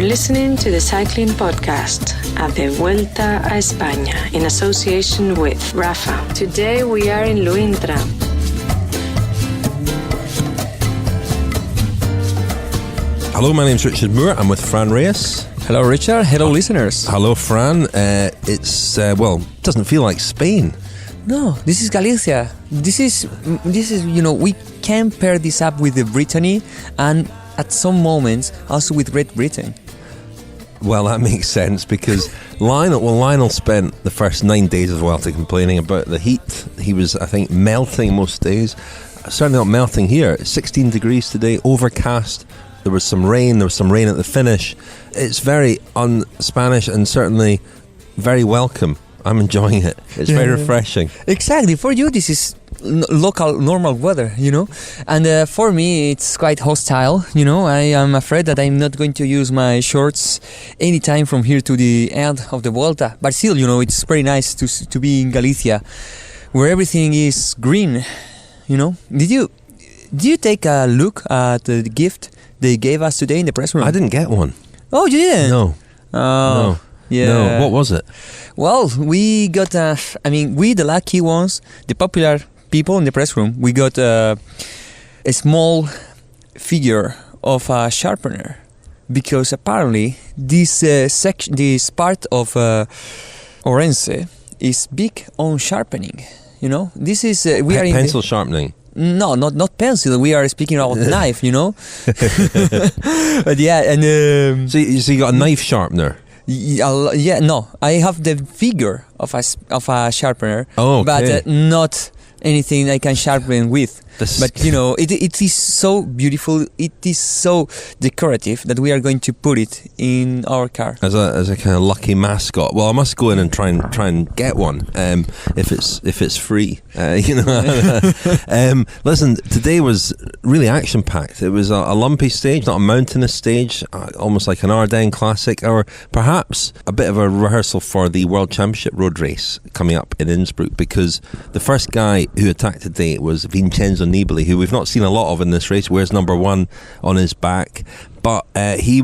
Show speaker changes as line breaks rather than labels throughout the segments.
listening to the Cycling Podcast at the Vuelta a España in association with Rafa. Today we are in Luíntra.
Hello, my name's Richard Moore. I'm with Fran Reyes.
Hello, Richard. Hello, listeners.
Hello, Fran. Doesn't feel like Spain.
No, this is Galicia. This is, we can pair this up with the Brittany and at some moments also with Great Britain.
Well, that makes sense because Lionel spent the first 9 days of Vuelta complaining about the heat. He was, I think, melting most days. Certainly not melting here. It's 16 degrees today, overcast. There was some rain at the finish. It's very un-Spanish and certainly very welcome. I'm enjoying it. It's very refreshing.
Exactly. For you, this is local, normal weather, And for me, it's quite hostile, I am afraid that I'm not going to use my shorts anytime from here to the end of the Vuelta. But still, it's very nice to be in Galicia, where everything is green, Did you take a look at the gift they gave us today in the press room?
I didn't get one.
Oh, you didn't?
No.
No. Yeah.
No. What was it?
Well, we got, we the lucky ones, the popular people in the press room, we got a small figure of a sharpener. Because apparently this part of Orense is big on sharpening. This is... we are in
pencil sharpening.
No, not pencil. We are speaking about knife, But yeah, and
so you got a knife sharpener.
Yeah, no, I have the figure of a sharpener, but not anything I can sharpen with. But it is so beautiful. It is so decorative that we are going to put it in our car
as a kind of lucky mascot. Well, I must go in and try and get one if it's free. Listen, today was really action packed. It was a lumpy stage, not a mountainous stage, almost like an Ardennes Classic, or perhaps a bit of a rehearsal for the World Championship road race coming up in Innsbruck. Because the first guy who attacked today was Vincenzo Nibali, who we've not seen a lot of in this race, wears number 1 on his back. But he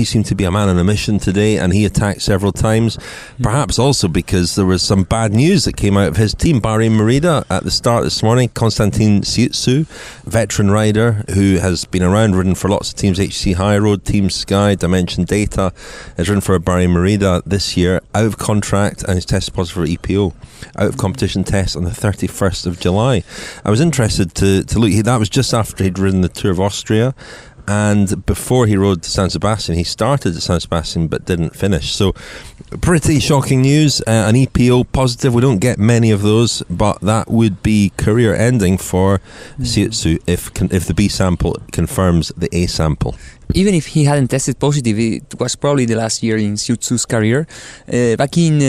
seemed to be a man on a mission today, and he attacked several times. Perhaps also because there was some bad news that came out of his team. Bahrain Merida at the start this morning. Konstantin Siutsu, veteran rider who has been around, ridden for lots of teams, HC High Road, Team Sky, Dimension Data, has ridden for Bahrain Merida this year, out of contract, and is tested positive for EPO. Out of competition test on the 31st of July. I was interested to look. That was just after he'd ridden the Tour of Austria. And before he rode to San Sebastian, he started at San Sebastian but didn't finish. So pretty shocking news. An EPO positive. We don't get many of those, but that would be career ending for Siutsu if the B sample confirms the A sample.
Even if he hadn't tested positive, it was probably the last year in Siutsu's career. Back in,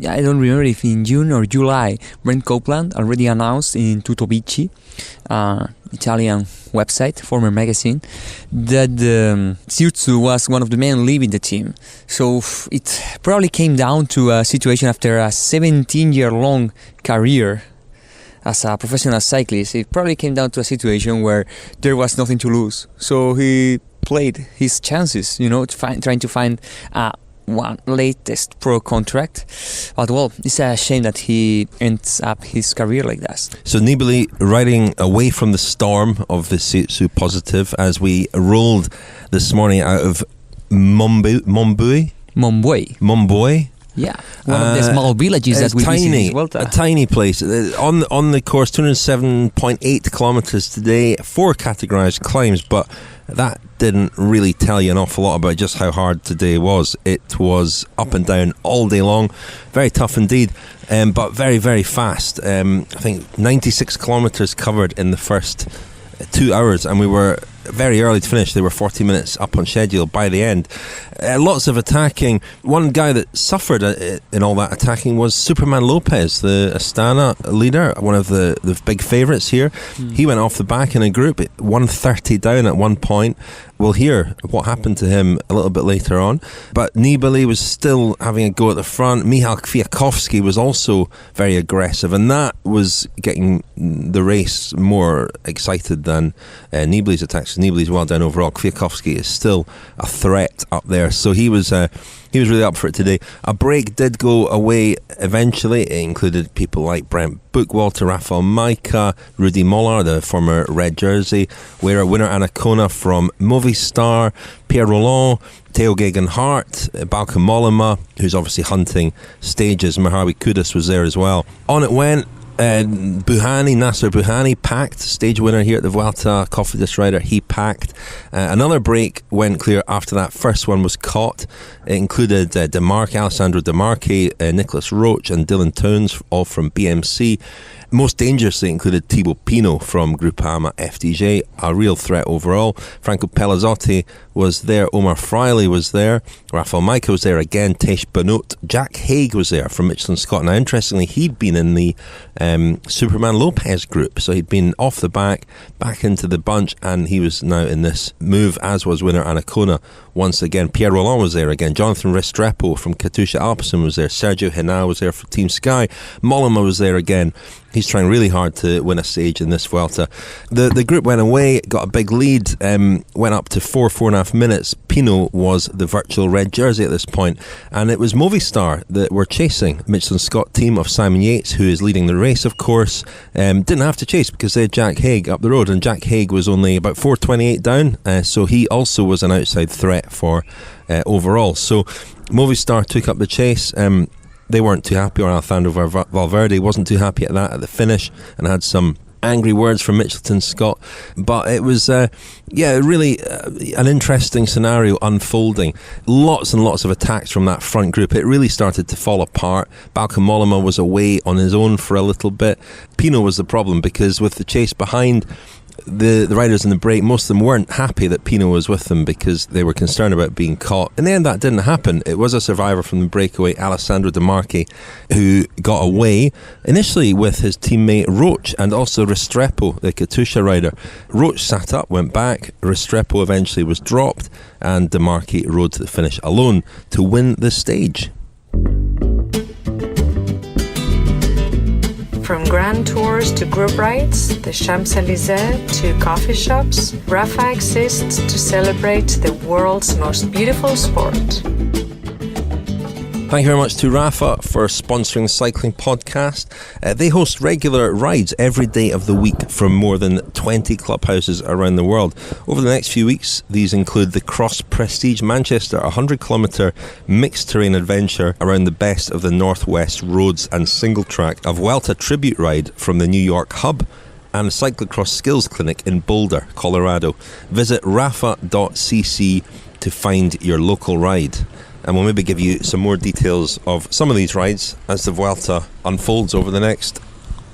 I don't remember if in June or July, Brent Copeland already announced in Tutto Bici, Italian website, former magazine, that Siutsu was one of the men leaving the team. So it probably came down to a situation after a 17-year-long career as a professional cyclist. It probably came down to a situation where there was nothing to lose. So he played his chances, trying to find one latest pro contract. But well, it's a shame that he ends up his career like that.
So Nibali riding away from the storm of the Siutsu positive as we rolled this morning out of Mombuey.
Yeah, one of the small villages that we visit in Vuelta.
A tiny place. On the course, 207.8 kilometres today, 4 categorised climbs, but that didn't really tell you an awful lot about just how hard today was. It was up and down all day long, very tough indeed, but very, very fast. I think 96 kilometres covered in the first 2 hours, and we were very early to finish. They were 40 minutes up on schedule by the end. Lots of attacking. One guy that suffered in all that attacking was Superman Lopez, the Astana leader, one of the big favourites here. He went off the back in a group, 130 down at one point. We'll hear what happened to him a little bit later on. But Nibali was still having a go at the front. Michał Kwiatkowski was also very aggressive, and that was getting the race more excited than Nibali's attacks. Nibali's well down overall. Kwiatkowski is still a threat up there there. So he was really up for it today. A break did go away eventually. It included people like Brent Bookwalter, Rafael Majka, Rudy Mollard, the former red jersey wearer, winner Anacona from Movistar, Pierre Rolland, Theo Gegenhardt, Bauke Mollema, who's obviously hunting stages. Mohamed Kudus was there as well. On it went. Nasser Buhani packed, stage winner here at the Vuelta, Cofidis rider, he packed. Another break went clear after that first one was caught. It included Alessandro De Marchi, Nicolas Roche and Dylan Towns, all from BMC. Most dangerously included Thibaut Pinot from Groupama-FDJ, a real threat overall. Franco Pelazzotti was there, Omar Freile was there, Rafael Majka was there again, Tej Benoot, Jack Haig was there from Mitchelton-Scott. Now interestingly, he'd been in the Superman Lopez group, so he'd been off the back into the bunch, and he was now in this move, as was winner Anacona once again. Pierre Rolland was there again, Jonathan Restrepo from Katusha Alpecin was there, Sergio Henao was there for Team Sky, Mollema was there again. He's trying really hard to win a stage in this Vuelta. The group went away, got a big lead, went up to 4.5 minutes. Pinot was the virtual red jersey at this point, and it was Movistar that were chasing Mitchelton-Scott team of Simon Yates, who is leading the race, of course. Didn't have to chase because they had Jack Haig up the road, and Jack Haig was only about 4.28 down, so he also was an outside threat for overall. So Movistar took up the chase. They weren't too happy, or Alejandro Valverde wasn't too happy at that at the finish, and had some angry words from Mitchelton-Scott. But it was really an interesting scenario unfolding. Lots and lots of attacks from that front group. It really started to fall apart. Bauke Mollema was away on his own for a little bit. Pinot was the problem, because with the chase behind the riders in the break, most of them weren't happy that Pinot was with them because they were concerned about being caught. In the end, that didn't happen. It was a survivor from the breakaway, Alessandro De Marchi, who got away initially with his teammate Roche and also Restrepo, the Katusha rider. Roche sat up, went back. Restrepo eventually was dropped, and De Marchi rode to the finish alone to win the stage.
From grand tours to group rides, the Champs-Élysées to coffee shops, Rafa exists to celebrate the world's most beautiful sport.
Thank you very much to Rafa for sponsoring the cycling podcast. They host regular rides every day of the week from more than 20 clubhouses around the world. Over the next few weeks, these include the Cross Prestige Manchester, a 100-kilometre mixed terrain adventure around the best of the Northwest roads and single track, a Vuelta tribute ride from the New York hub, and a cyclocross skills clinic in Boulder, Colorado. Visit rafa.cc to find your local ride. And we'll maybe give you some more details of some of these rides as the Vuelta unfolds over the next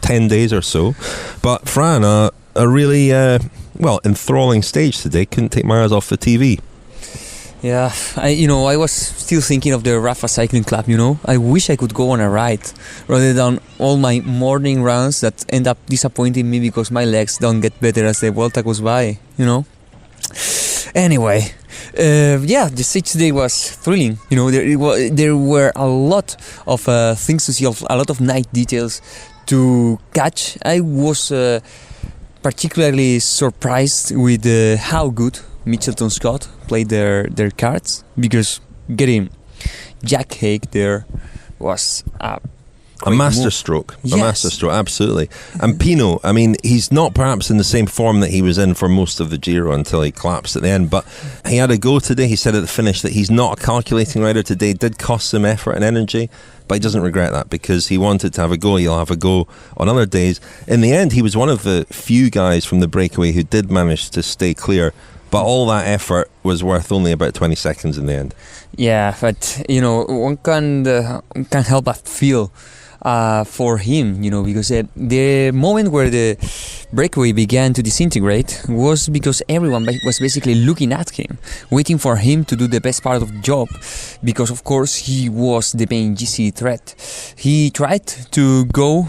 10 days or so. But Fran, a really enthralling stage today. Couldn't take my eyes off the TV.
Yeah, I was still thinking of the Rafa Cycling Club, I wish I could go on a ride rather than all my morning runs that end up disappointing me because my legs don't get better as the Vuelta goes by, Anyway, the stage today was thrilling. There were a lot of things to see, a lot of night details to catch. I was particularly surprised with how good Mitchelton-Scott played their cards, because getting Jack Haig there was
a masterstroke.
Yes.
A masterstroke, absolutely. And Pinot, he's not perhaps in the same form that he was in for most of the Giro until he collapsed at the end, but he had a go today. He said at the finish that he's not a calculating rider today. It did cost him effort and energy, but he doesn't regret that because he wanted to have a go. He'll have a go on other days. In the end, he was one of the few guys from the breakaway who did manage to stay clear, but all that effort was worth only about 20 seconds in the end.
Yeah, but one can help but feel for him, because the moment where the breakaway began to disintegrate was because everyone was basically looking at him, waiting for him to do the best part of the job, because of course he was the main GC threat. He tried to go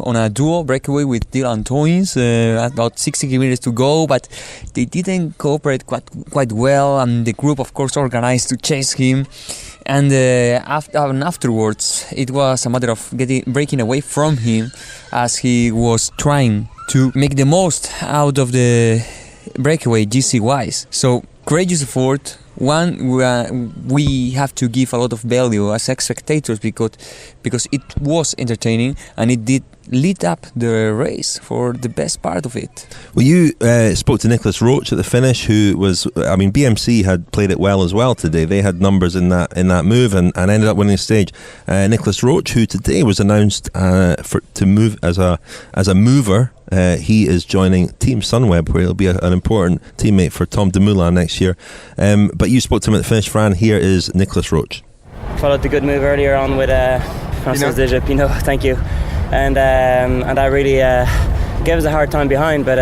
on a duo breakaway with Dylan Towns about 60 kilometers to go, but they didn't cooperate quite well, and the group of course organized to chase him. And afterwards, it was a matter of breaking away from him as he was trying to make the most out of the breakaway GC-wise. So, courageous effort One, we have to give a lot of value as spectators because it was entertaining and it did lead up the race for the best part of it.
Well, you spoke to Nicolas Roche at the finish, who was, I mean, BMC had played it well as well today. They had numbers in that move and ended up winning the stage. Nicolas Roche, who today was announced to move as a mover. He is joining Team Sunweb, where he'll be an important teammate for Tom Dumoulin next year. But you spoke to him at the finish, Fran. Here is Nicolas Roche.
Followed the good move earlier on with Pinot. Thank you. And I really gave us a hard time behind, but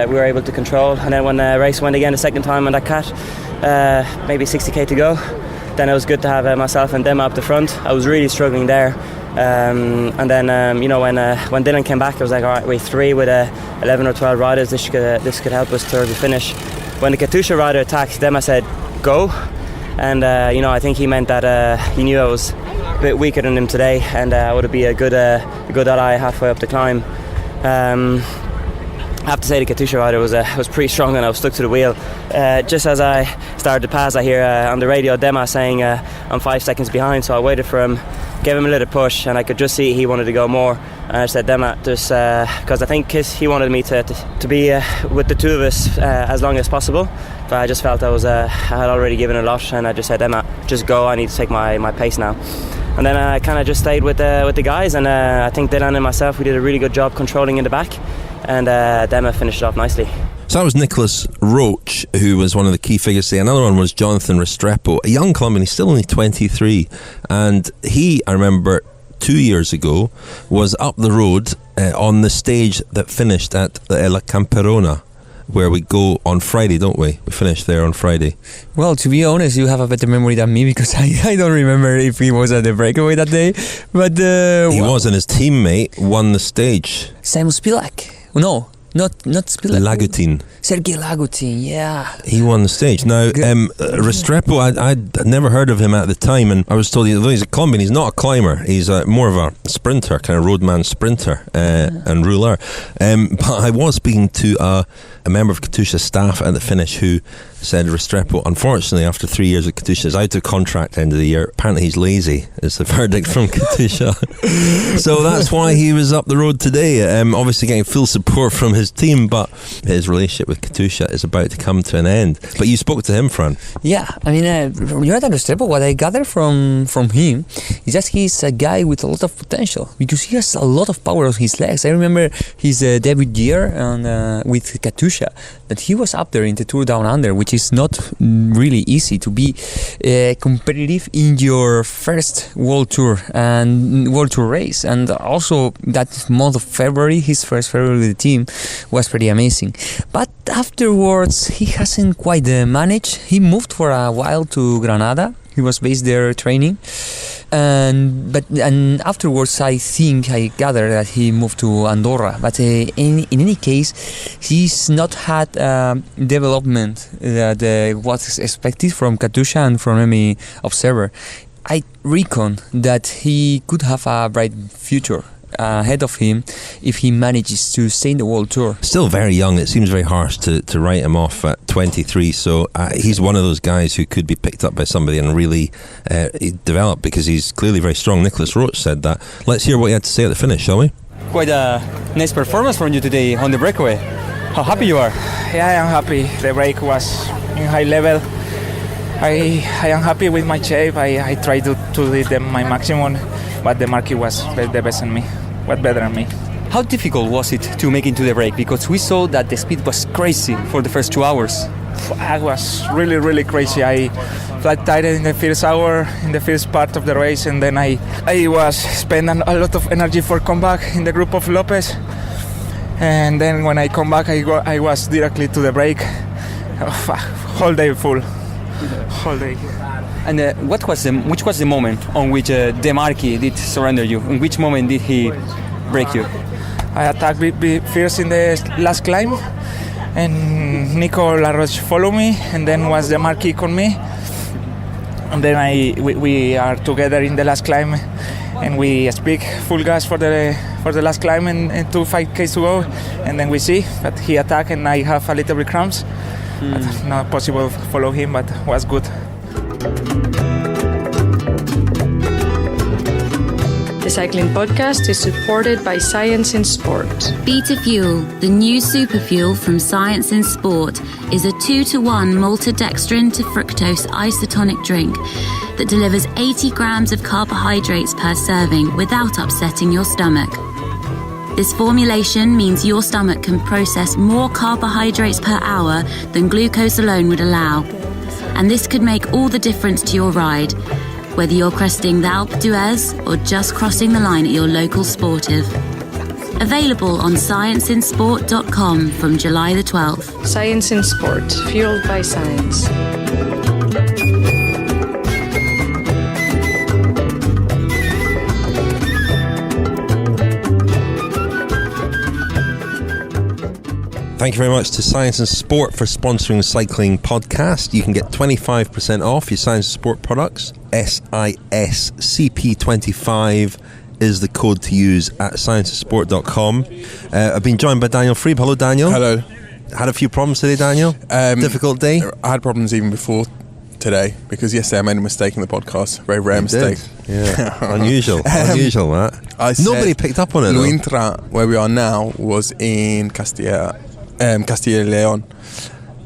we were able to control. And then when the race went again the second time on that cat, maybe 60k to go, then it was good to have myself and Dema up the front. I was really struggling there. And then when Dylan came back, I was like, all right, we're 3 with 11 or 12 riders. This could help us towards the finish. When the Katusha rider attacked, Dema said, go. And I think he meant that he knew I was a bit weaker than him today, and I would be a good ally halfway up the climb. I have to say the Katusha rider was pretty strong, and I was stuck to the wheel. Just as I started to pass, I hear on the radio Dema saying I'm 5 seconds behind, so I waited for him, gave him a little push, and I could just see he wanted to go more. And I said, Dema, just because I think he wanted me to be with the two of us as long as possible. But I just felt I had already given a lot, and I just said, Dema, just go. I need to take my pace now. And then I kind of just stayed with the guys, and I think Dylan and myself, we did a really good job controlling in the back, and Dema finished it off nicely.
So that was Nicolas Roche, who was one of the key figures today. Another one was Jonathan Restrepo, a young Colombian. He's still only 23, and he, I remember 2 years ago, was up the road on the stage that finished at La Camperona, where we go on Friday, don't we? We finished there on Friday.
Well, to be honest, you have a better memory than me, because I don't remember if he was at the breakaway that day. But
he was, and his teammate won the stage.
Simon Spilak. No, not Spilak.
Lagutin.
Sergei Lagutin, yeah.
He won the stage. Now, Restrepo, I'd never heard of him at the time, and I was told, although he's a Colombian, he's not a climber. He's more of a sprinter, kind of roadman sprinter and rouleur. But I was speaking to a member of Katusha's staff at the finish who said Restrepo, unfortunately, after 3 years at Katusha, is out of contract end of the year. Apparently he's lazy, is the verdict from Katusha. So that's why he was up the road today, obviously getting full support from his team, but his relationship with Katusha is about to come to an end. But you spoke to him, Fran.
Yeah, I mean, Jonathan Restrepo, what I gather from him is that he's a guy with a lot of potential, because he has a lot of power on his legs. I remember his debut year with Katusha, that he was up there in the Tour Down Under, which is not really easy to be competitive in your first World Tour race. And also that month of February, his first February with the team, was pretty amazing. But afterwards, he hasn't quite managed. He moved for a while to Granada. He was based there training, and afterwards I gather that he moved to Andorra. But in any case, he's not had development that was expected from Katusha and from any observer. I reckon that he could have a bright future ahead of him if he manages to stay in the World Tour.
Still very young. It seems very harsh to write him off at 23, so he's one of those guys who could be picked up by somebody and really develop, because he's clearly very strong. Nicolas Roche said that. Let's hear what he had to say at the finish, shall we?
Quite a nice performance from you today on the breakaway. How happy you are?
Yeah, I am happy. The break was in high level. I am happy with my shape. I tried to do my maximum, but the market was the best in me, was better than me.
How difficult was it to make into the break? Because we saw that the speed was crazy for the first 2 hours.
I was really, really crazy. I flat tired in the first hour, in the first part of the race, and then I was spending a lot of energy for comeback in the group of Lopez. And then when I come back, I was directly to the break. Whole day full. Whole day.
And which was the moment on which Demarchi did surrender you? In which moment did he break you?
I attacked first in the last climb, and Nicolas Roche followed me, and then was Demarchi on me, and then we are together in the last climb, and we speak full gas for the last climb and 5K to go, and then we see that he attacked and I have a little bit cramps. Not possible to follow him, but was good.
The Cycling Podcast is supported by Science in Sport.
Beta Fuel, the new super fuel from Science in Sport, is a 2-to-1 maltodextrin to fructose isotonic drink that delivers 80 grams of carbohydrates per serving without upsetting your stomach. This formulation means your stomach can process more carbohydrates per hour than glucose alone would allow. And this could make all the difference to your ride, whether you're cresting the Alpe d'Huez or just crossing the line at your local sportive. Available on scienceinsport.com from July the 12th.
Science in Sport, fueled by science.
Thank you very much to Science and Sport for sponsoring the Cycling Podcast. You can get 25% off your Science and Sport products. SISCP25 is the code to use at scienceinsport.com. I've been joined by Daniel Friebe. Hello, Daniel.
Hello.
Had a few problems today, Daniel? Difficult day?
I had problems even before today because yesterday I made a mistake in the podcast. Very rare mistake.
Yeah, unusual. Unusual, that. Nobody picked up on it,
Luíntra, where we are now, was in Castilla y León,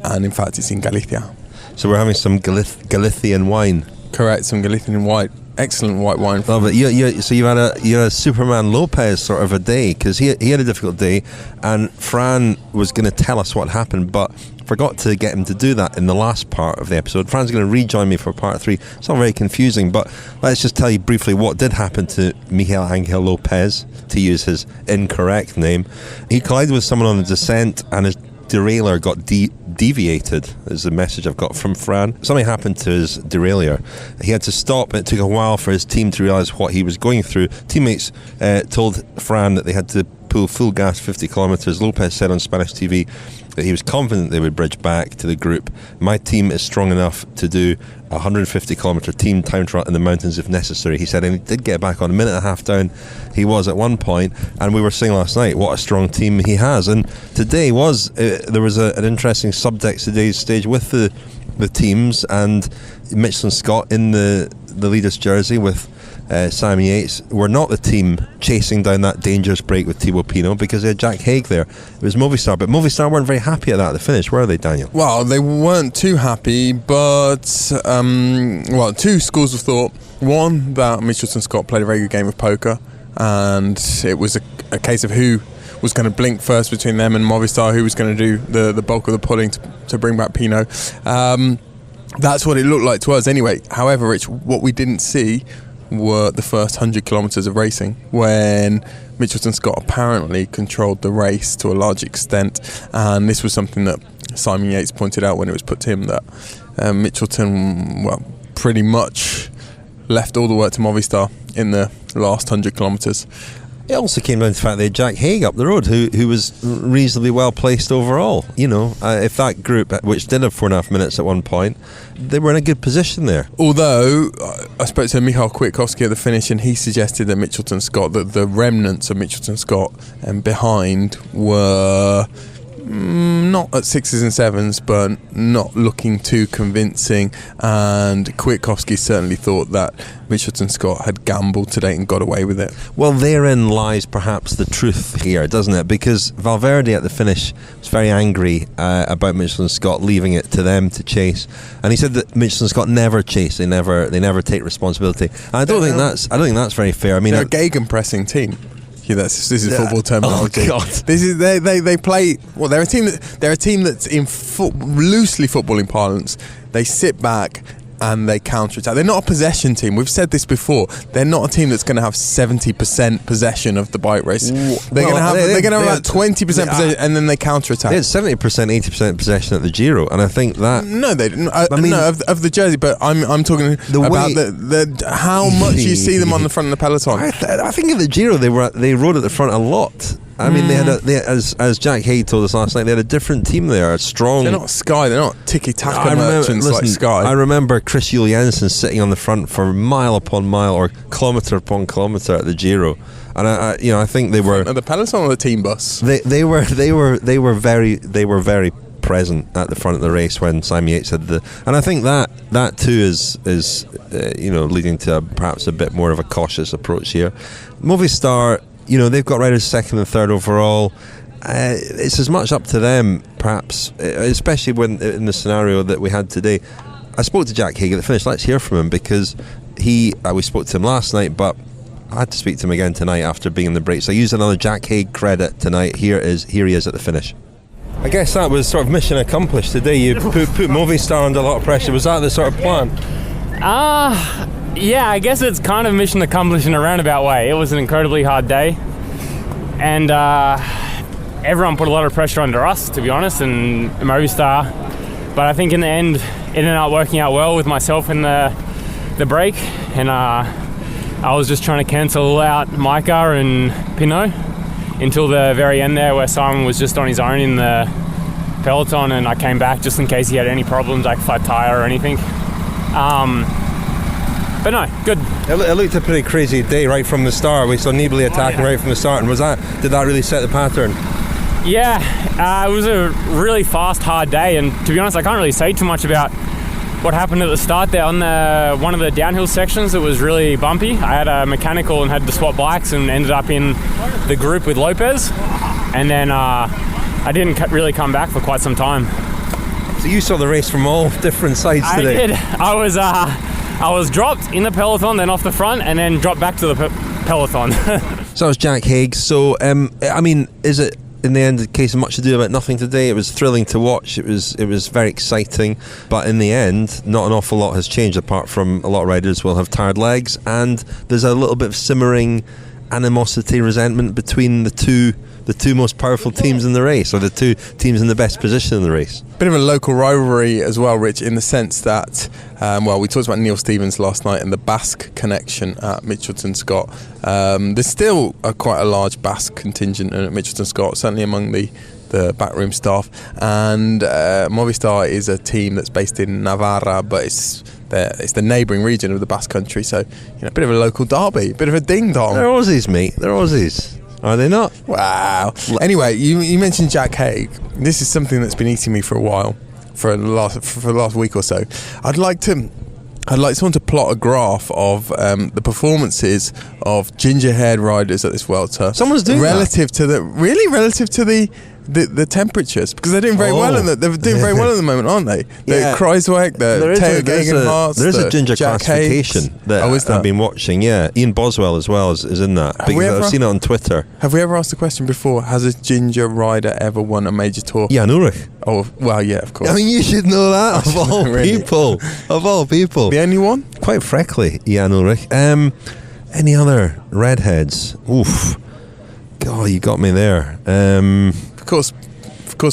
and in fact it's in Galicia.
So we're having some Galician wine.
Correct, some Galician white, excellent white wine.
Love it. So you had a Superman Lopez sort of a day, because he had a difficult day, and Fran was going to tell us what happened, but forgot to get him to do that in the last part of the episode. Fran's going to rejoin me for part 3. It's not very confusing, but let's just tell you briefly what did happen to Miguel Angel Lopez, to use his incorrect name. He collided with someone on the descent, and his derailleur got deviated, is the message I've got from Fran. Something happened to his derailleur. He had to stop, and it took a while for his team to realise what he was going through. Teammates told Fran that they had to pull full gas 50 kilometres. Lopez said on Spanish TV that he was confident they would bridge back to the group. My team is strong enough to do a 150 kilometre team time trial in the mountains if necessary, he said, and he did get back on a minute and a half down. He was at one point, and we were saying last night what a strong team he has. And today was there was an interesting subtext today's stage with the teams, and Mitchelton-Scott in the leader's jersey with Sam Yates were not the team chasing down that dangerous break with Thibaut Pinot, because they had Jack Haig there. It was Movistar, but Movistar weren't very happy at that at the finish, were they, Daniel?
Well, they weren't too happy, but two schools of thought. One, that Mitchelton-Scott played a very good game of poker, and it was a case of who was going to blink first between them and Movistar, who was going to do the bulk of the pulling to bring back Pinot. That's what it looked like to us anyway. However, Rich, what we didn't see were the first 100 kilometres of racing, when Mitchelton-Scott apparently controlled the race to a large extent, and this was something that Simon Yates pointed out when it was put to him, that Mitchelton pretty much left all the work to Movistar in the last 100 kilometres.
It also came down to the fact they had Jack Haig up the road, who was reasonably well placed overall. You know, if that group, which did have 4.5 minutes at one point, they were in a good position there.
Although I spoke to Michal Kwiatkowski at the finish, and he suggested that Mitchelton-Scott, that the remnants of Mitchelton-Scott behind were not at 6s and 7s, but not looking too convincing, and Kwiatkowski certainly thought that Mitchelton-Scott had gambled today and got away with it.
Well, therein lies perhaps the truth here, doesn't it? Because Valverde at the finish was very angry about Mitchelton-Scott leaving it to them to chase, and he said that Mitchelton-Scott never chase, they never take responsibility. And I don't think that's very fair. I mean,
they're a gegenpressing team. Yeah, this is football terminology.
Oh God!
This is they play. Well, they're a team that's in loosely footballing parlance. They sit back and they counter-attack. They're not a possession team. We've said this before. They're not a team that's going to have 70% possession of the bike race. They're going to have about 20% possession, and then they counter-attack.
They had 70%, 80% possession at the Giro, and I think that...
No, they didn't. I mean, of the jersey, but I'm talking about how much you see them on the front of the peloton.
I think at the Giro they rode at the front a lot. I mean, as Jack Haig told us last night, they had a different team there, a strong...
They're not Sky, they're not tiki-taka merchants like Sky.
I remember Chris Juliansen sitting on the front for mile upon mile or kilometre upon kilometre at the Giro, and I think they were...
At the peloton or the team bus?
They were very present at the front of the race when Simon Yates had and I think that too is leading to perhaps a bit more of a cautious approach here. Movistar, they've got riders second and third overall. It's as much up to them, perhaps, especially when in the scenario that we had today. I spoke to Jack Haig at the finish. Let's hear from him, because we spoke to him last night, but I had to speak to him again tonight after being in the break. So I used another Jack Haig credit tonight. Here he is at the finish. I guess that was sort of mission accomplished today. You put Movistar under a lot of pressure. Was that the sort of plan?
Yeah, I guess it's kind of mission accomplished in a roundabout way. It was an incredibly hard day, and everyone put a lot of pressure under us, to be honest, and Movistar. But I think in the end, it ended up working out well with myself in the break, and I was just trying to cancel out Micah and Pinot until the very end there, where Simon was just on his own in the peloton, and I came back just in case he had any problems, like flat tire or anything. But no, good.
It looked a pretty crazy day right from the start. We saw Nibali attacking right from the start, and did that really set the pattern?
Yeah, it was a really fast, hard day, and to be honest, I can't really say too much about what happened at the start there. On one of the downhill sections, it was really bumpy. I had a mechanical and had to swap bikes, and ended up in the group with Lopez, and then I didn't really come back for quite some time.
So you saw the race from all different sides today?
I was dropped in the peloton, then off the front, and then dropped back to the peloton.
So that was Jack Haig. So, is it in the end a case of much ado about nothing today? It was thrilling to watch. It was very exciting. But in the end, not an awful lot has changed, apart from a lot of riders will have tired legs, and there's a little bit of simmering animosity, resentment between the two most powerful teams in the race, or the two teams in the best position in the race.
Bit of a local rivalry as well, Rich, in the sense that we talked about Neil Stevens last night and the Basque connection at Mitchelton-Scott. There's still quite a large Basque contingent at Mitchelton-Scott, certainly among the backroom staff, and Movistar is a team that's based in Navarra, but it's the neighbouring region of the Basque country, so a bit of a local derby, a bit of a ding-dong.
They're Aussies, mate. They're Aussies. Are they not?
Wow. Anyway, you mentioned Jack Haig. This is something that's been eating me for a while, for the last week or so. I'd like someone to plot a graph of the performances of ginger-haired riders at this Vuelta.
Someone's doing
relative to the temperatures, because they're doing very well at the moment, aren't they?
Yeah.
Kreuzweg, Theo Gegenhardt,
there is a ginger
Jack
classification
Haig.
that I've been watching. Yeah, Ian Boswell as well is in that. I've seen it on Twitter.
Have we ever asked the question before? Has a ginger rider ever won a major tour?
Jan Ullrich.
Oh, well, yeah, of course.
I mean, you should know that, of all people. Of all people.
The only one?
Quite frankly, Jan Ullrich. Any other redheads? Oof. God, you got me there. Of course,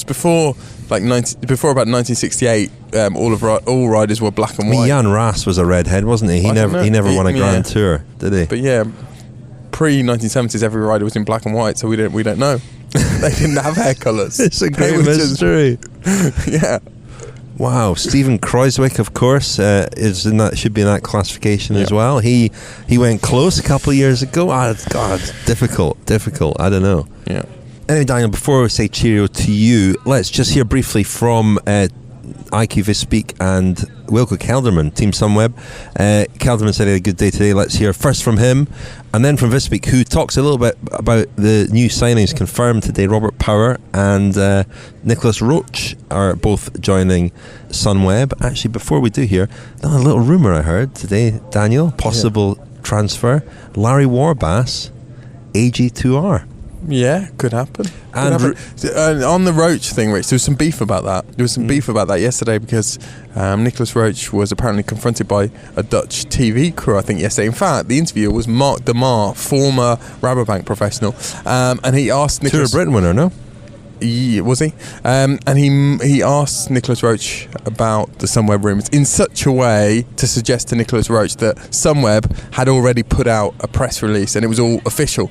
before about 1968, all riders were black and white. Jan Raas was a redhead, wasn't he? He never won a Grand Tour, did he?
But yeah, pre-1970s, every rider was in black and white, so we don't know. They didn't have hair colours.
It's a great mystery.
Yeah.
Wow, Stephen Kreuzweg, of course, should be in that classification as well. He went close a couple of years ago. God, difficult. I don't know.
Yeah.
Anyway, Daniel, before we say cheerio to you, let's just hear briefly from IQ Vispeak and Wilco Kelderman, Team Sunweb. Kelderman said he had a good day today. Let's hear first from him, and then from Vispeak, who talks a little bit about the new signings confirmed today. Robert Power and Nicolas Roche are both joining Sunweb. Actually, before we do hear, a little rumour I heard today, Daniel, possible transfer. Larry Warbass, AG2R.
Yeah, could happen. On the Roche thing, Rich, there was some beef about that. There was some beef about that yesterday, because Nicolas Roche was apparently confronted by a Dutch TV crew, I think, yesterday. In fact, the interviewer was Mark de Maar, former Rabobank professional, and he asked Nicolas...
Tour of Britain winner, no?
Was he? And he asked Nicolas Roche about the Sunweb rumours in such a way to suggest to Nicolas Roche that Sunweb had already put out a press release and it was all official.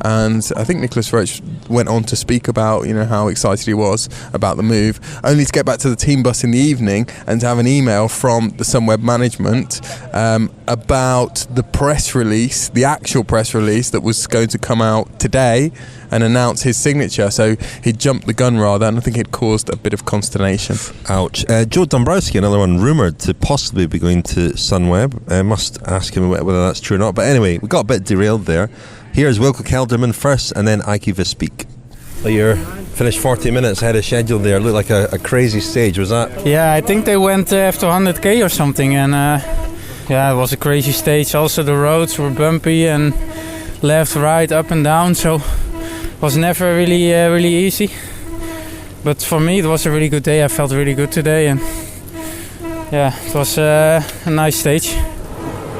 And I think Nicolas Roche went on to speak about how excited he was about the move, only to get back to the team bus in the evening and to have an email from the Sunweb management about the press release, the actual press release that was going to come out today and announce his signature. So he'd jumped the gun rather, and I think it caused a bit of consternation.
Ouch. Joe Dombrowski, another one rumoured to possibly be going to Sunweb. I must ask him whether that's true or not. But anyway, we got a bit derailed there. Here's Wilco Kelderman first, and then Eike Vespiek. You're finished 40 minutes ahead of schedule there. It looked like a crazy stage, was that?
Yeah, I think they went after 100k or something, and it was a crazy stage. Also the roads were bumpy and left, right, up and down, so it was never really easy. But for me it was a really good day. I felt really good today, and it was a nice stage.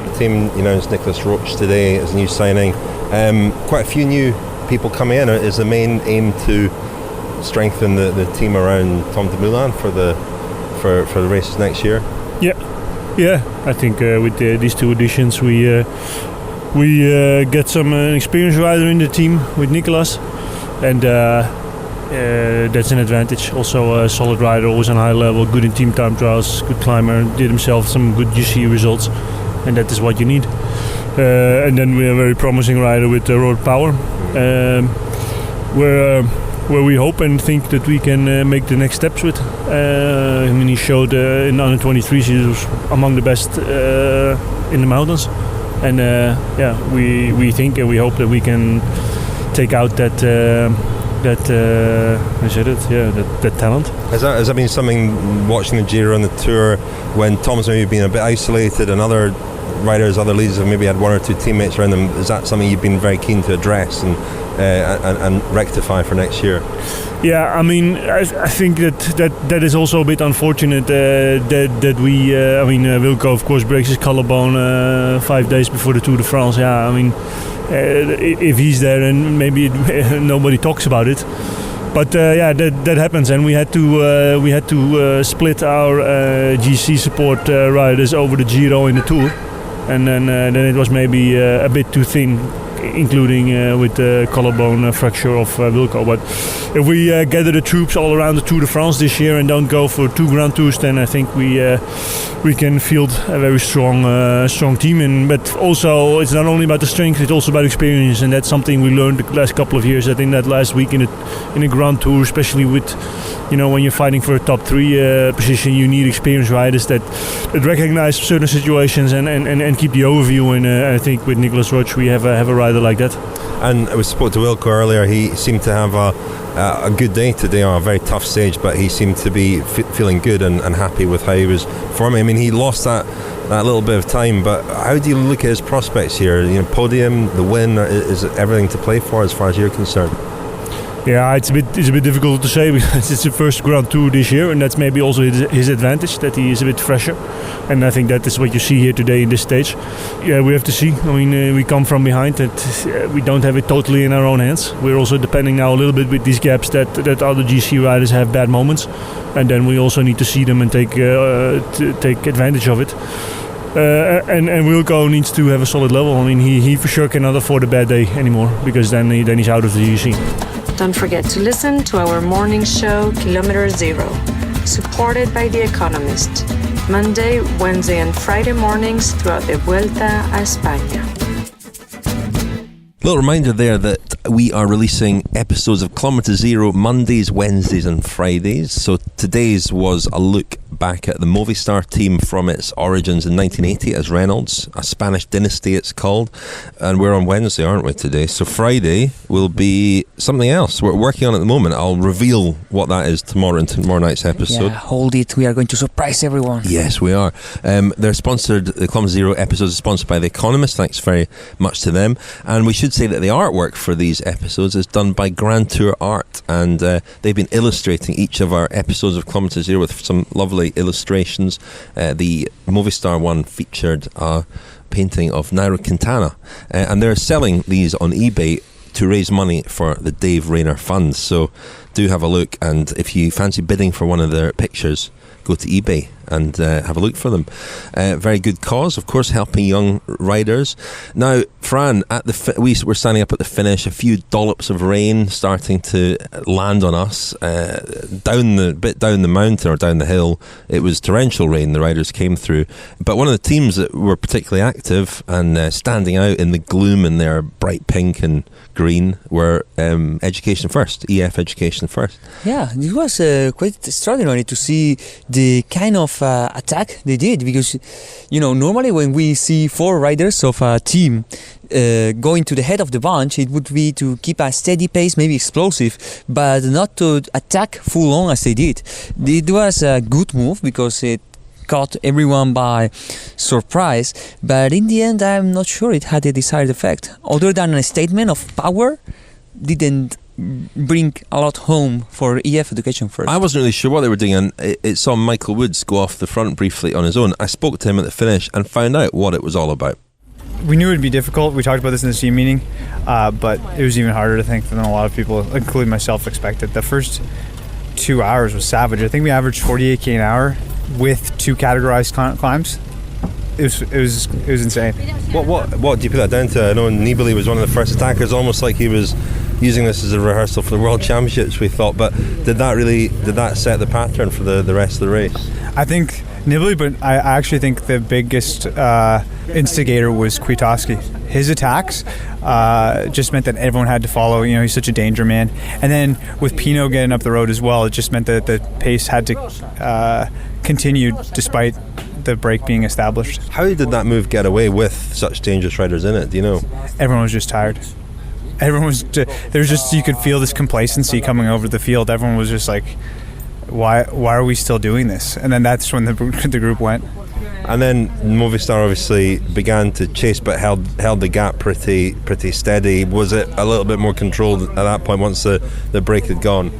The team announced Nicolas Roche today as a new signing. Quite a few new people coming in. Is the main aim to strengthen the team around Tom Dumoulin for the races next year?
Yeah. I think with these two additions, we get some experienced rider in the team with Nicolas, and that's an advantage. Also, a solid rider, always on high level, good in team time trials, good climber, did himself some good GC results, and that is what you need. And then we have a very promising rider with road power, where we hope and think that we can make the next steps with. He showed in under 23 he was among the best in the mountains, and we think and we hope that we can take out that talent.
Has that been something watching the Giro and the Tour when Tom's maybe been a bit isolated and other riders, other leaders have maybe had one or two teammates around them? Is that something you've been very keen to address and rectify for next year?
Yeah, I mean, I think that is also a bit unfortunate that we. Wilco, of course, breaks his collarbone 5 days before the Tour de France. Yeah, I mean, if he's there, and maybe nobody talks about it. But that happens, and we had to split our GC support riders over the Giro and the Tour, and then it was maybe a bit too thin, including with the collarbone fracture of Wilco. But if we gather the troops all around the Tour de France this year and don't go for 2 Grand Tours, then I think we can field a very strong team. But also, it's not only about the strength; it's also about experience, and that's something we learned the last couple of years. I think that last week in a Grand Tour, especially with when you're fighting for a top 3 position, you need experienced riders that recognize certain situations and keep the overview. And I think with Nicolas Roche, we have a rider like that.
And we spoke to Wilco earlier. He seemed to have a good day today on a very tough stage, but he seemed to be feeling good and happy with how he was performing. I mean, he lost that little bit of time, but how do you look at his prospects here? Podium, the win, is everything to play for as far as you're concerned?
Yeah, it's a bit difficult to say because it's the first Grand Tour this year, and that's maybe also his advantage, that he is a bit fresher. And I think that is what you see here today in this stage. Yeah, we have to see. I mean, we come from behind, that we don't have it totally in our own hands. We're also depending now a little bit with these gaps that other GC riders have bad moments, and then we also need to see them and take advantage of it. And Wilco needs to have a solid level. I mean, he for sure cannot afford a bad day anymore, because then he's out of the GC.
Don't forget to listen to our morning show, Kilometer Zero, supported by The Economist, Monday, Wednesday and Friday mornings throughout the Vuelta a España.
Little reminder there that we are releasing episodes of Kilometer Zero Mondays, Wednesdays and Fridays. So today's was a look back at the Movistar team from its origins in 1980 as Reynolds, a Spanish dynasty it's called. And we're on Wednesday, aren't we, today? So Friday will be something else we're working on at the moment. I'll reveal what that is tomorrow in tomorrow night's episode.
Yeah, hold it. We are going to surprise everyone.
Yes, we are. They're sponsored, the Kilometer Zero episodes are sponsored by The Economist. Thanks very much to them. And we should say that the artwork for these episodes is done by Grand Tour Art, and they've been illustrating each of our episodes of Kilometer Zero with some lovely illustrations. The Movistar one featured a painting of Nairo Quintana, and they're selling these on eBay to raise money for the Dave Rayner Fund. So do have a look, and if you fancy bidding for one of their pictures, go to eBay and have a look for them. Very good cause, of course, helping young riders. Now, Fran, we were standing up at the finish, a few dollops of rain starting to land on us. Down the mountain or down the hill, it was torrential rain the riders came through. But one of the teams that were particularly active and standing out in the gloom in their bright pink and green were Education First, EF Education First.
Yeah, it was quite extraordinary to see the kind of attack they did, because normally when we see 4 riders of a team going to the head of the bunch, it would be to keep a steady pace, maybe explosive, but not to attack full on as they did. It was a good move because it caught everyone by surprise, but in the end I'm not sure it had the desired effect. Other than a statement of power, didn't bring a lot home for EF Education First.
I wasn't really sure what they were doing, and it saw Michael Woods go off the front briefly on his own. I spoke to him at the finish and found out what it was all about.
We knew it would be difficult. We talked about this in the team meeting, but it was even harder to think than a lot of people, including myself, expected. The first 2 hours was savage. I think we averaged 48k an hour with 2 categorized climbs. It was insane.
What do you put that down to? I know Nibali was one of the first attackers, almost like he was using this as a rehearsal for the World Championships, we thought, but did that set the pattern for the rest of the race?
I think Nibali, but I actually think the biggest instigator was Kwiatkowski. His attacks just meant that everyone had to follow. He's such a danger man. And then with Pinot getting up the road as well, it just meant that the pace had to continue despite the break being established.
How did that move get away with such dangerous riders in it? Do you know?
Everyone was just tired. Everyone was you could feel this complacency coming over the field. Everyone was just like, why are we still doing this? And then that's when the group went.
And then Movistar obviously began to chase, but held the gap pretty steady. Was it a little bit more controlled at that point once the break had gone?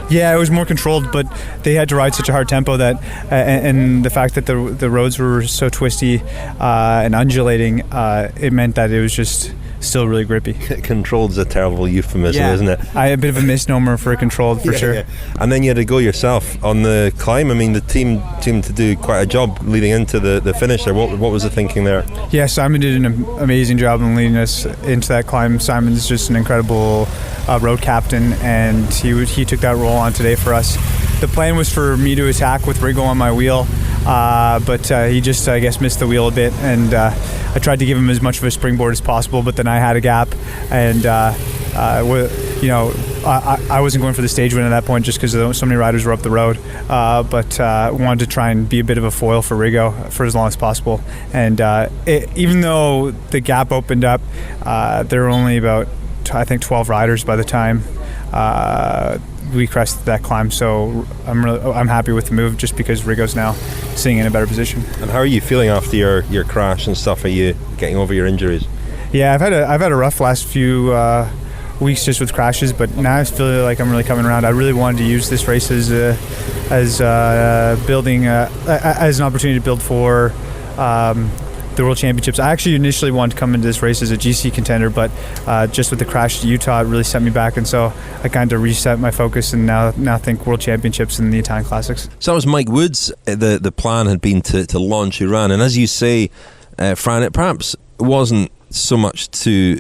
Yeah, it was more controlled, but they had to ride such a hard tempo that, and the fact that the roads were so twisty and undulating, it meant that it was just still really grippy.
Controlled is a terrible euphemism, isn't it?
A bit of a misnomer for controlled, for sure. Yeah.
And then you had to go yourself on the climb. I mean, the team to do quite a job leading into the finish there. What was the thinking there?
Yeah, Simon did an amazing job in leading us into that climb. Simon's just an incredible road captain, and he took that role on today for us. The plan was for me to attack with Rigo on my wheel, but he just, I guess, missed the wheel a bit, and I tried to give him as much of a springboard as possible, but then I had a gap, and I wasn't going for the stage win at that point just because so many riders were up the road, but wanted to try and be a bit of a foil for Rigo for as long as possible. And even though the gap opened up, there were only about, I think, 12 riders by the time we crested that climb, so I'm happy with the move just because Rigo's now sitting in a better position.
And how are you feeling after your crash and stuff? Are you getting over your injuries?
Yeah, I've had a rough last few weeks just with crashes, but now I feel like I'm really coming around. I really wanted to use this race as building as an opportunity to build for the World Championships. I actually initially wanted to come into this race as a GC contender, but just with the crash to Utah, it really set me back, and so I kind of reset my focus and now think World Championships and the Italian Classics.
So that was Mike Woods. The plan had been to launch Iran, and as you say, Fran, it perhaps wasn't so much to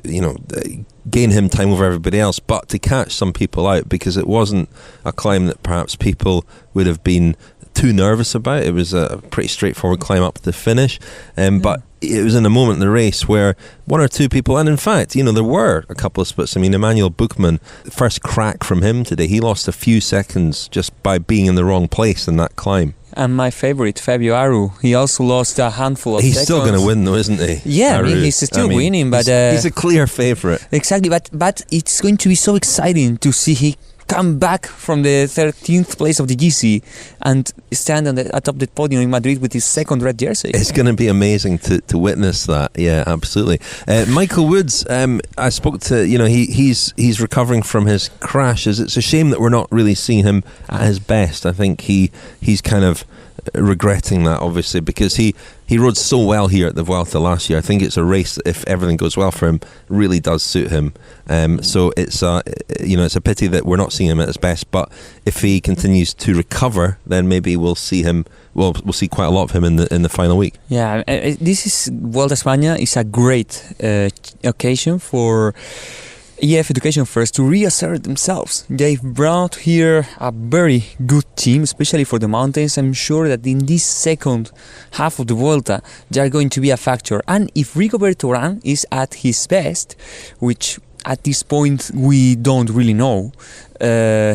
gain him time over everybody else, but to catch some people out, because it wasn't a climb that perhaps people would have been too nervous about. It was a pretty straightforward climb up to the finish, but it was in a moment in the race where one or two people, and in fact, there were a couple of splits. I mean, Emmanuel Buchmann, first crack from him today, he lost a few seconds just by being in the wrong place in that climb.
And my favorite, Fabio Aru, he also lost a handful of seconds.
He's still going to win though, isn't he?
Yeah, Aru. He's still winning, but
he's a clear favourite.
Exactly, but it's going to be so exciting to see he come back from the 13th place of the GC and stand atop the podium in Madrid with his second red jersey.
It's going to be amazing to witness that. Yeah, absolutely. Michael Woods, I spoke to, he's recovering from his crashes. It's a shame that we're not really seeing him at his best. I think he's kind of regretting that, obviously, because he rode so well here at the Vuelta last year. I think it's a race that, if everything goes well for him, really does suit him. So it's it's a pity that we're not seeing him at his best. But if he continues to recover, then maybe we'll see him. We'll see quite a lot of him in the final week.
Yeah, this is Vuelta España is a great occasion for EF Education First to reassert themselves. They've brought here a very good team, especially for the mountains. I'm sure that in this second half of the Vuelta, they are going to be a factor. And if Rigoberto Urán is at his best, which at this point we don't really know,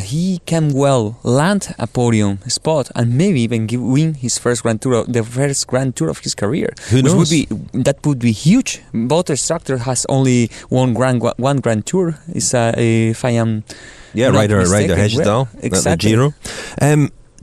he can well land a podium spot and maybe even win his first Grand Tour, the first Grand Tour of his career.
Who knows?
That would be huge. Bottas Tractor has only one Grand Tour. It's if I am
Ryder Hesjedal at the Giro.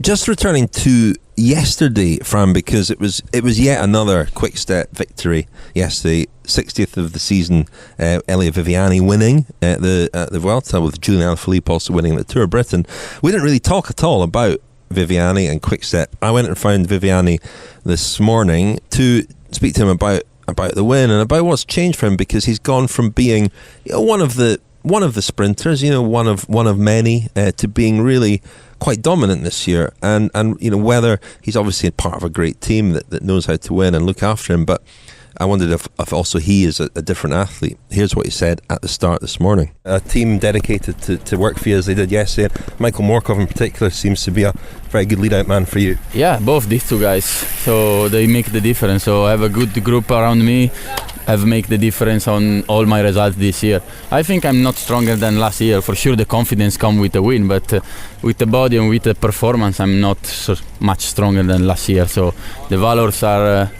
Just returning to yesterday, Fran, because it was yet another quick step victory yesterday, 60th of the season. Elia Viviani winning at the Vuelta, with Julian Alaphilippe also winning the Tour of Britain. We didn't really talk at all about Viviani and Quickstep. I went and found Viviani this morning to speak to him about the win and about what's changed for him, because he's gone from being one of the sprinters, one of many, to being really quite dominant this year, and whether he's obviously part of a great team that knows how to win and look after him, but I wondered if also he is a different athlete. Here's what he said at the start this morning. A team dedicated to work for you as they did yesterday. Michael Morkov in particular seems to be a very good lead-out man for you.
Yeah, both these two guys, so they make the difference. So I have a good group around me, have made the difference on all my results this year. I think I'm not stronger than last year. For sure the confidence comes with the win, but with the body and with the performance I'm not so much stronger than last year. So the valors are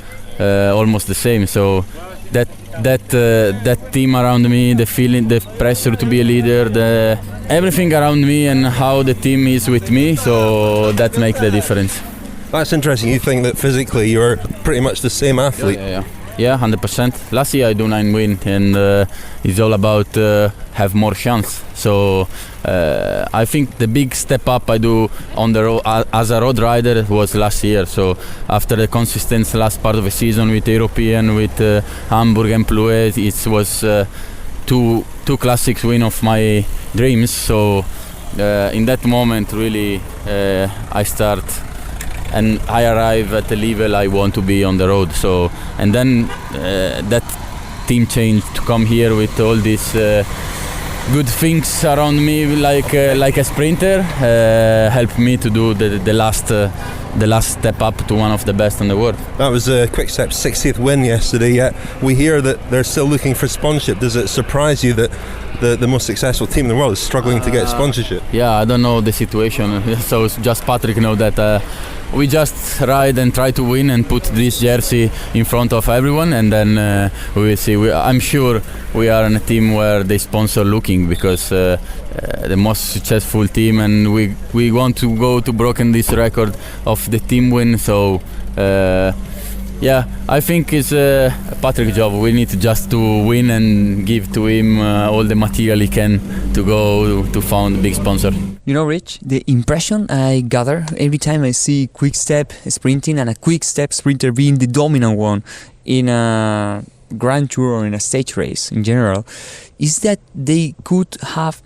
almost the same. So that team around me, the feeling, the pressure to be a leader, everything around me and how the team is with me, so that makes the difference.
That's interesting. You think that physically you're pretty much the same athlete?
Yeah, 100%. Last year I do 9 win, and it's all about have more chance. So I think the big step up I do on the road as a road rider was last year. So after the consistent last part of the season with European, with Hamburg and Plouet, it was two classics win of my dreams. So in that moment really I start and I arrive at the level I want to be on the road. So and then that team changed to come here with all these good things around me, like a sprinter, helped me to do the last step up to one of the best in the world.
That was Quickstep's 60th win yesterday, yet we hear that they're still looking for sponsorship. Does it surprise you that the most successful team in the world is struggling to get sponsorship?
Yeah, I don't know the situation, so just Patrick knows that we just ride and try to win and put this jersey in front of everyone, and then we will see. I'm sure we are in a team where they sponsor looking, because the most successful team, and we want to go to broken this record of the team win. So yeah, I think it's Patrick's job. We need just to win and give to him all the material he can to go to find a big sponsor.
You know, Rich, the impression I gather every time I see Quickstep sprinting and a Quickstep sprinter being the dominant one in a Grand Tour or in a stage race in general, is that they could have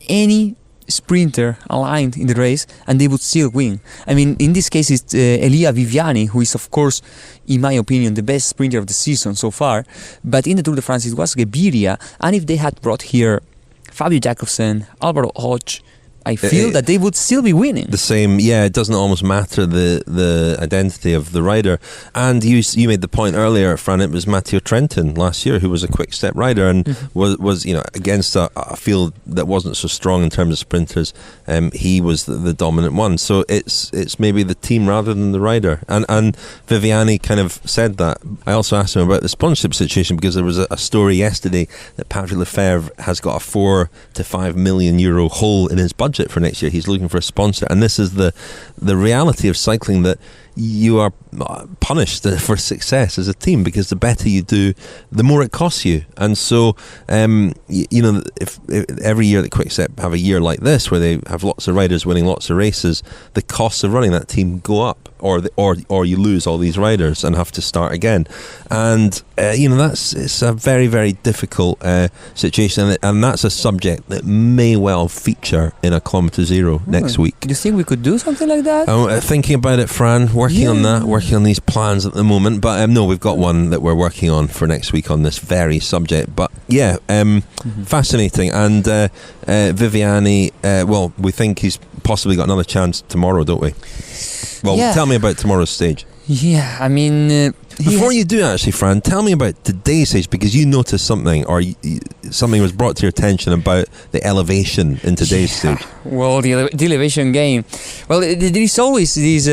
any sprinter aligned in the race and they would still win. I mean, in this case it's Elia Viviani, who is of course, in my opinion, the best sprinter of the season so far, but in the Tour de France it was Ribeira, and if they had brought here Fabio Jakobsen, Álvaro Hoch, I feel that they would still be winning.
The same, yeah. It doesn't almost matter the identity of the rider. And you made the point earlier, Fran. It was Matteo Trentin last year who was a quick step rider and was against a field that wasn't so strong in terms of sprinters. He was the dominant one. So it's maybe the team rather than the rider. And Viviani kind of said that. I also asked him about the sponsorship situation, because there was a story yesterday that Patrick Lefevere has got a 4 to 5 million euro hole in his budget for next year. He's looking for a sponsor, and this is the reality of cycling, that you are punished for success as a team, because the better you do, the more it costs you. And so if every year that Quickstep have a year like this where they have lots of riders winning lots of races, the costs of running that team go up. or you lose all these riders and have to start again. And it's a very, very difficult situation, and that's a subject that may well feature in a Kilometre Zero next week.
Do you think we could do something like that?
I'm thinking about it, Fran, working on that, working on these plans at the moment, but no, we've got one that we're working on for next week on this very subject. But yeah, fascinating. And Viviani, well, we think he's possibly got another chance tomorrow, don't we? Well, tell me about tomorrow's stage.
Yeah, I mean...
Before you do, actually, Fran, tell me about today's stage, because you noticed something, or something was brought to your attention about the elevation in today's stage.
Well, the elevation game. Well, there is always this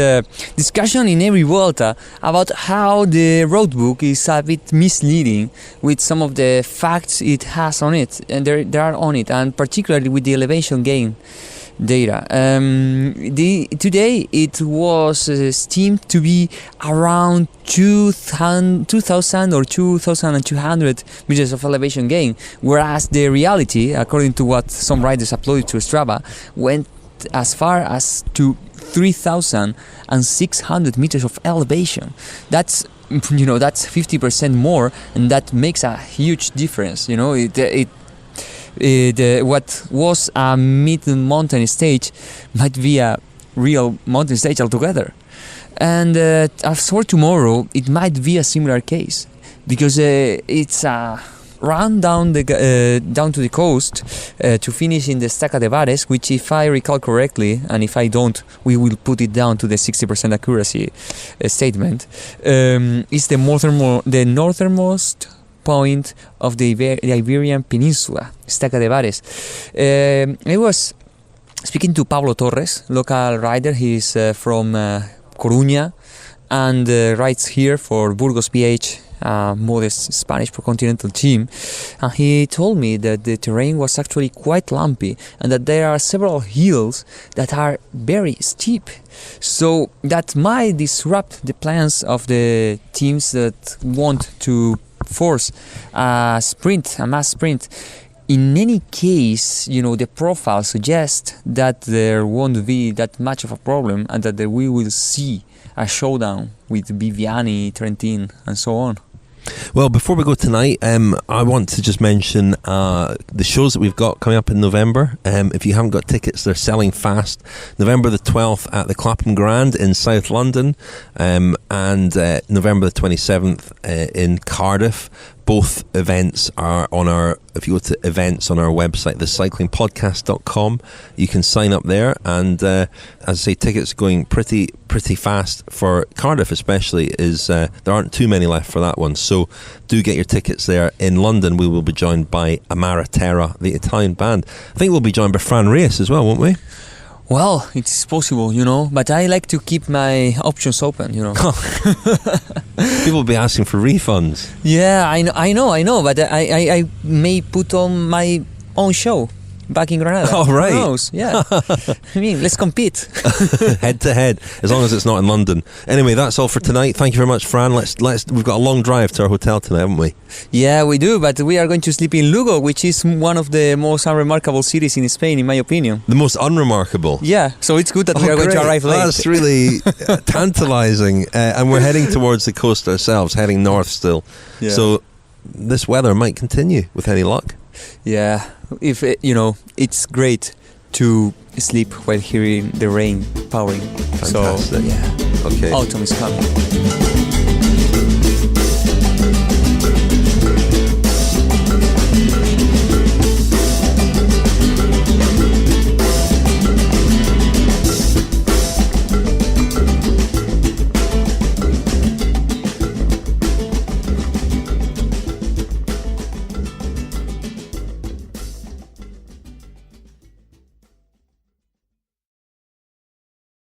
discussion in every Vuelta about how the road book is a bit misleading with some of the facts it has on it, and there are on it, and particularly with the elevation game data. Today it was estimated to be around 2,000 or 2,200 meters of elevation gain, whereas the reality, according to what some riders uploaded to Strava, went as far as to 3,600 meters of elevation. That's 50% more, and that makes a huge difference. What was a mid-mountain stage might be a real mountain stage altogether. And as for tomorrow, it might be a similar case, because it's a run down to the coast to finish in the Sacra de Bares, which, if I recall correctly, and if I don't, we will put it down to the 60% accuracy statement, is the northernmost point of the Iberian Peninsula, Sacra de Bares. I was speaking to Pablo Torres, local rider. He's from Coruña and rides here for Burgos PH, modest Spanish pro-continental team. And he told me that the terrain was actually quite lumpy and that there are several hills that are very steep. So that might disrupt the plans of the teams that want to force a mass sprint. In any case, the profile suggests that there won't be that much of a problem, and that we will see a showdown with Viviani, Trentin, and so on.
Well, before we go tonight, I want to just mention the shows that we've got coming up in November. If you haven't got tickets, they're selling fast. November the 12th at the Clapham Grand in South London, and November the 27th in Cardiff. Both events are on if you go to events on our website, thecyclingpodcast.com, you can sign up there. And as I say, tickets going pretty fast for Cardiff, especially. There aren't too many left for that one. So do get your tickets there. In London, we will be joined by Amara Terra, the Italian band. I think we'll be joined by Fran Reyes as well, won't we?
Well, it's possible, but I like to keep my options open,
People will be asking for refunds.
Yeah, I know, but I may put on my own show back in Granada.
Oh, right.
Who knows? Yeah. I mean, let's compete.
Head to head, as long as it's not in London. Anyway, that's all for tonight. Thank you very much, Fran. We've got a long drive to our hotel tonight, haven't we?
Yeah, we do, but we are going to sleep in Lugo, which is one of the most unremarkable cities in Spain, in my opinion.
The most unremarkable?
Yeah, so it's good that we are going to arrive late.
That's really tantalising. And we're heading towards the coast ourselves, heading north still. Yeah. So this weather might continue with any luck.
Yeah, if it's great to sleep while hearing the rain powering.
Fantastic.
So, yeah.
Okay.
Autumn is coming.